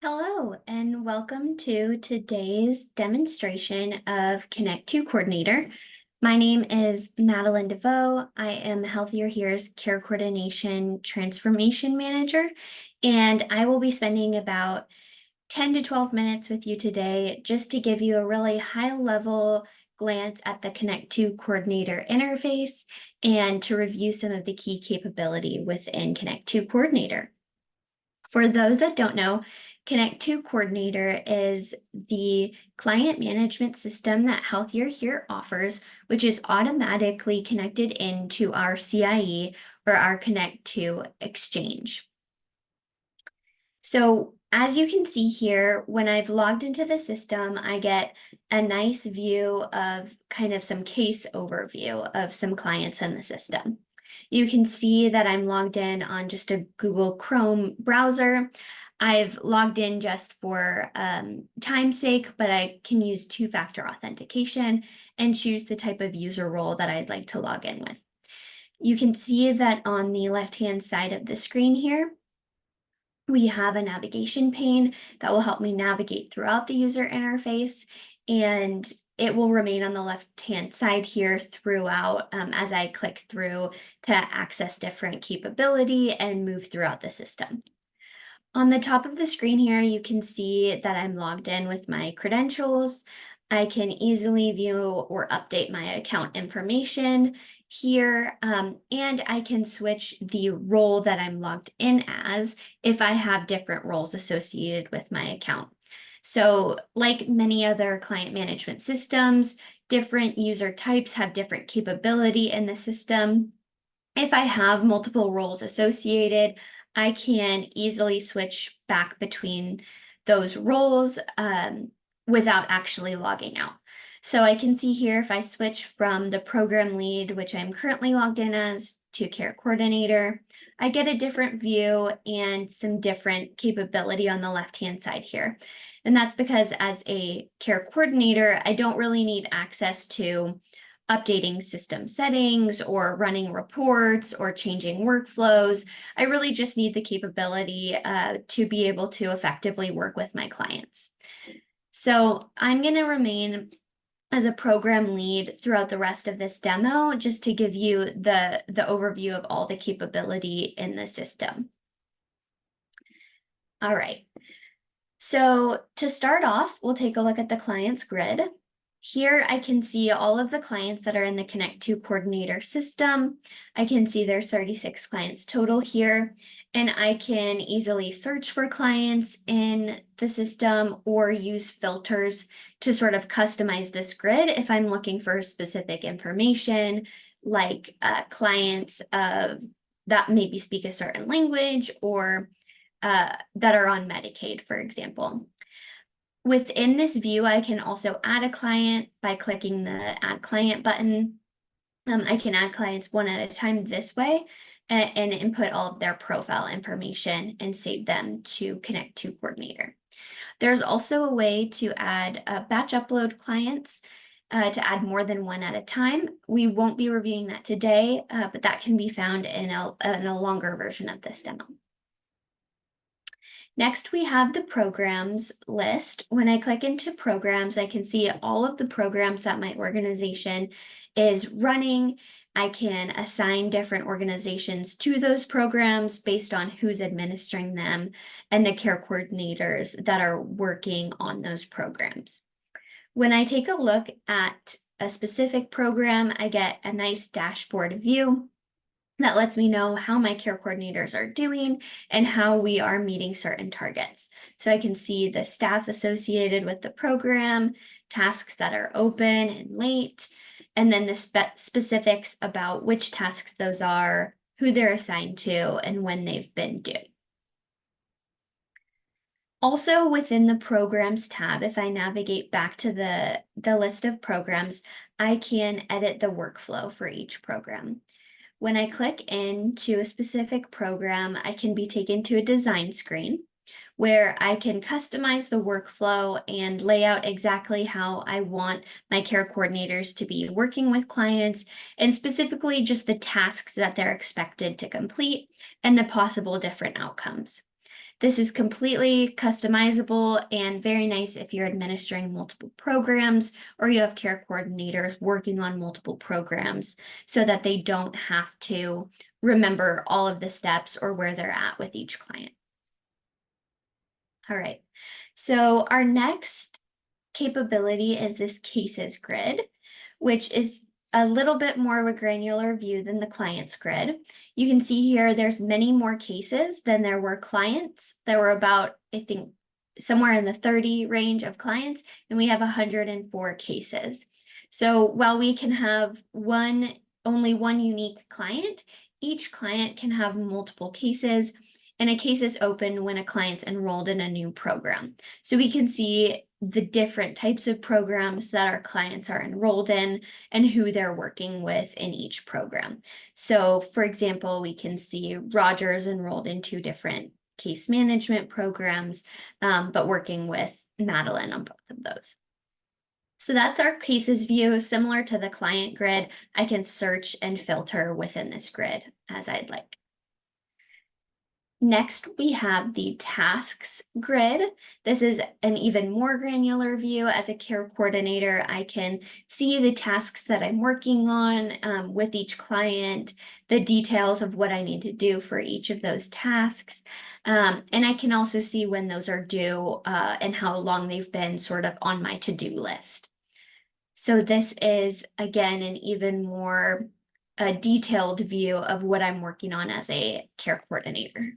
Hello, and welcome to today's demonstration of Connect2 Coordinator. My name is Madeline DeVoe. I am HealthierHere's Care Coordination Transformation Manager, and I will be spending about 10 to 12 minutes with you today just to give you a really high-level glance at the Connect2 Coordinator interface and to review some of the key capability within Connect2 Coordinator. For those that don't know, Connect2 Coordinator is the client management system that HealthierHere offers, which is automatically connected into our CIE or our Connect2 exchange. So as you can see here, when I've logged into the system, I get a nice view of kind of some case overview of some clients in the system. You can see that I'm logged in on just a Google Chrome browser. I've logged in just for time's sake, but I can use two-factor authentication and choose the type of user role that I'd like to log in with. You can see that on the left-hand side of the screen here, we have a navigation pane that will help me navigate throughout the user interface, and it will remain on the left-hand side here throughout as I click through to access different capability and move throughout the system. On the top of the screen here, you can see that I'm logged in with my credentials. I can easily view or update my account information here, and I can switch the role that I'm logged in as if I have different roles associated with my account. So like many other client management systems, different user types have different capability in the system. If I have multiple roles associated, I can easily switch back between those roles without actually logging out. So I can see here if I switch from the program lead, which I'm currently logged in as, to care coordinator, I get a different view and some different capability on the left-hand side here. And that's because as a care coordinator, I don't really need access to updating system settings or running reports or changing workflows. I really just need the capability to be able to effectively work with my clients. So I'm going to remain as a program lead throughout the rest of this demo, just to give you the overview of all the capability in the system. All right. So to start off, we'll take a look at the clients grid. Here I can see all of the clients that are in the Connect2 Coordinator system. I can see there's 36 clients total here, and I can easily search for clients in the system or use filters to sort of customize this grid if I'm looking for specific information, like clients that maybe speak a certain language or that are on Medicaid, for example. Within this view, I can also add a client by clicking the Add Client button. I can add clients one at a time this way and input all of their profile information and save them to Connect2 Coordinator. There's also a way to add batch upload clients to add more than one at a time. We won't be reviewing that today, but that can be found in a longer version of this demo. Next, we have the programs list. When I click into programs, I can see all of the programs that my organization is running. I can assign different organizations to those programs based on who's administering them and the care coordinators that are working on those programs. When I take a look at a specific program, I get a nice dashboard view that lets me know how my care coordinators are doing and how we are meeting certain targets. So I can see the staff associated with the program, tasks that are open and late, and then the specifics about which tasks those are, who they're assigned to, and when they've been due. Also within the programs tab, if I navigate back to the list of programs, I can edit the workflow for each program. When I click into a specific program, I can be taken to a design screen where I can customize the workflow and lay out exactly how I want my care coordinators to be working with clients, and specifically just the tasks that they're expected to complete and the possible different outcomes. This is completely customizable and very nice if you're administering multiple programs or you have care coordinators working on multiple programs so that they don't have to remember all of the steps or where they're at with each client. All right, so our next capability is this cases grid, which is a little bit more of a granular view than the clients grid. You can see here there's many more cases than there were clients. There were about, I think, somewhere in the 30 range of clients, and we have 104 cases. So while we can have only one unique client, each client can have multiple cases, and a case is open when a client's enrolled in a new program. So we can see the different types of programs that our clients are enrolled in and who they're working with in each program. So for example, we can see Roger's enrolled in 2 different case management programs, but working with Madeline on both of those. So that's our cases view. Similar to the client grid, I can search and filter within this grid as I'd like. Next, we have the tasks grid. This is an even more granular view. As a care coordinator, I can see the tasks that I'm working on with each client, the details of what I need to do for each of those tasks. And I can also see when those are due and how long they've been sort of on my to-do list. So this is, again, an even more detailed view of what I'm working on as a care coordinator.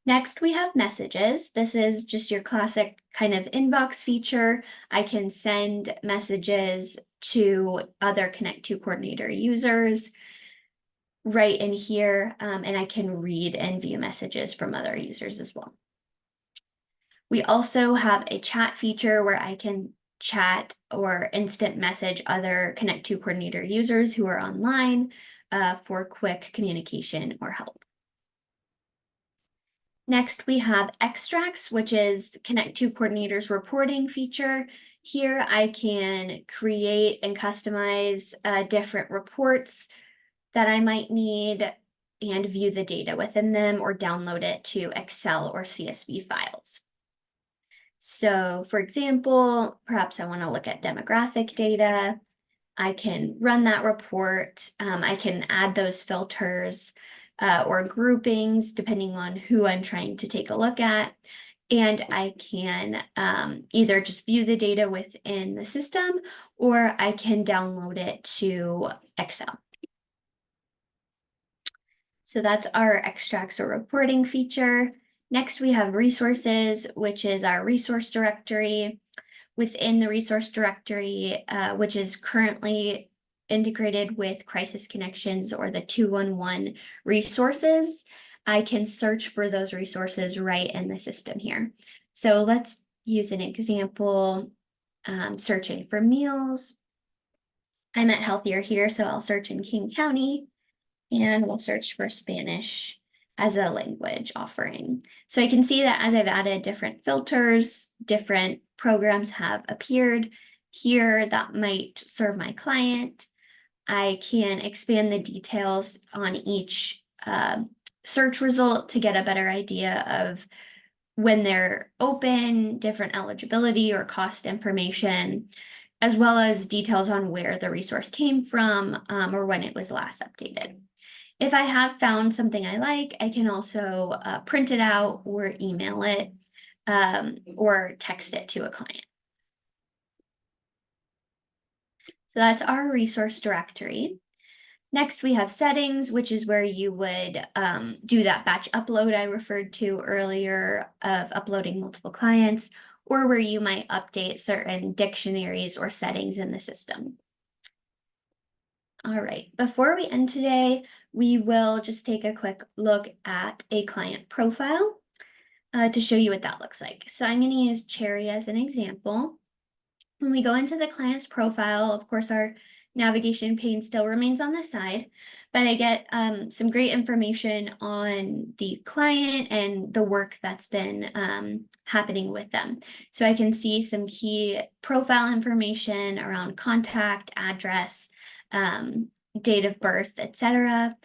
Next, we have messages. This is just your classic kind of inbox feature. I can send messages to other Connect2 Coordinator users right in here, and I can read and view messages from other users as well. We also have a chat feature where I can chat or instant message other Connect2 Coordinator users who are online for quick communication or help. Next, we have extracts, which is Connect2 Coordinator's reporting feature. Here I can create and customize different reports that I might need and view the data within them or download it to Excel or CSV files. So for example, perhaps I want to look at demographic data. I can run that report. I can add those filters or groupings depending on who I'm trying to take a look at. And I can either just view the data within the system or I can download it to Excel. So that's our extracts or reporting feature. Next, we have resources, which is our resource directory. Within the resource directory, which is currently integrated with Crisis Connections or the 211 resources, I can search for those resources right in the system here. So let's use an example, searching for meals. I'm at HealthierHere, so I'll search in King County and we'll search for Spanish as a language offering. So I can see that as I've added different filters, different programs have appeared here that might serve my client. I can expand the details on each search result to get a better idea of when they're open, different eligibility or cost information, as well as details on where the resource came from or when it was last updated. If I have found something I like, I can also print it out or email it or text it to a client. So that's our resource directory. Next, we have settings, which is where you would do that batch upload I referred to earlier of uploading multiple clients, or where you might update certain dictionaries or settings in the system. All right, before we end today, we will just take a quick look at a client profile to show you what that looks like. So I'm going to use Cherry as an example. When we go into the client's profile, of course, our navigation pane still remains on the side, but I get some great information on the client and the work that's been happening with them. So I can see some key profile information around contact, address, date of birth, etc.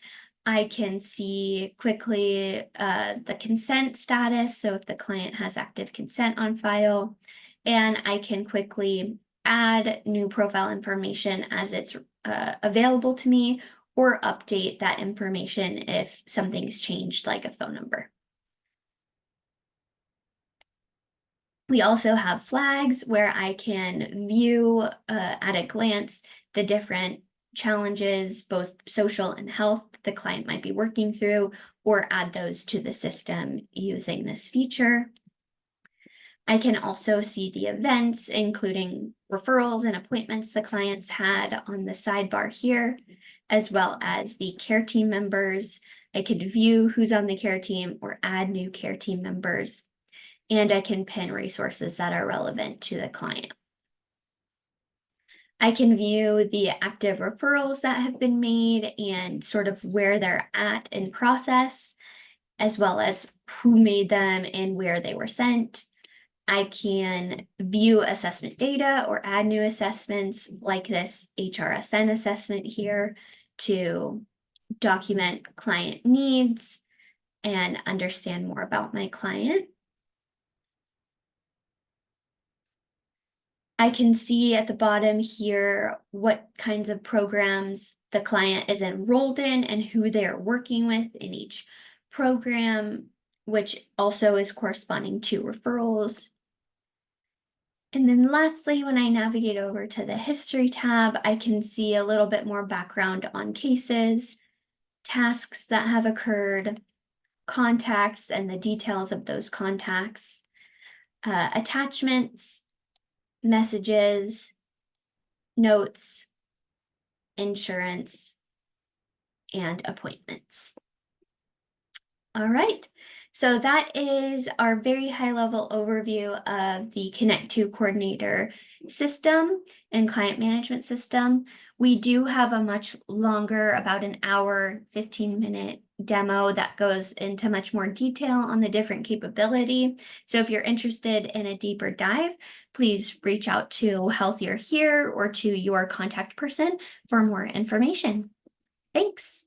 I can see quickly the consent status, so if the client has active consent on file, and I can quickly add new profile information as it's available to me, or update that information if something's changed, like a phone number. We also have flags where I can view at a glance the different challenges, both social and health, the client might be working through, or add those to the system using this feature. I can also see the events, including referrals and appointments the clients had on the sidebar here, as well as the care team members. I can view who's on the care team or add new care team members, and I can pin resources that are relevant to the client. I can view the active referrals that have been made and sort of where they're at in process, as well as who made them and where they were sent. I can view assessment data or add new assessments like this HRSN assessment here to document client needs and understand more about my client. I can see at the bottom here what kinds of programs the client is enrolled in and who they're working with in each program, which also is corresponding to referrals. And then lastly, when I navigate over to the history tab, I can see a little bit more background on cases, tasks that have occurred, contacts and the details of those contacts, attachments, messages, notes, insurance, and appointments. All right, so that is our very high level overview of the Connect2 Coordinator system and client management system. We do have a much longer, about an hour, 15-minute demo that goes into much more detail on the different capability. So if you're interested in a deeper dive, please reach out to HealthierHere or to your contact person for more information. Thanks.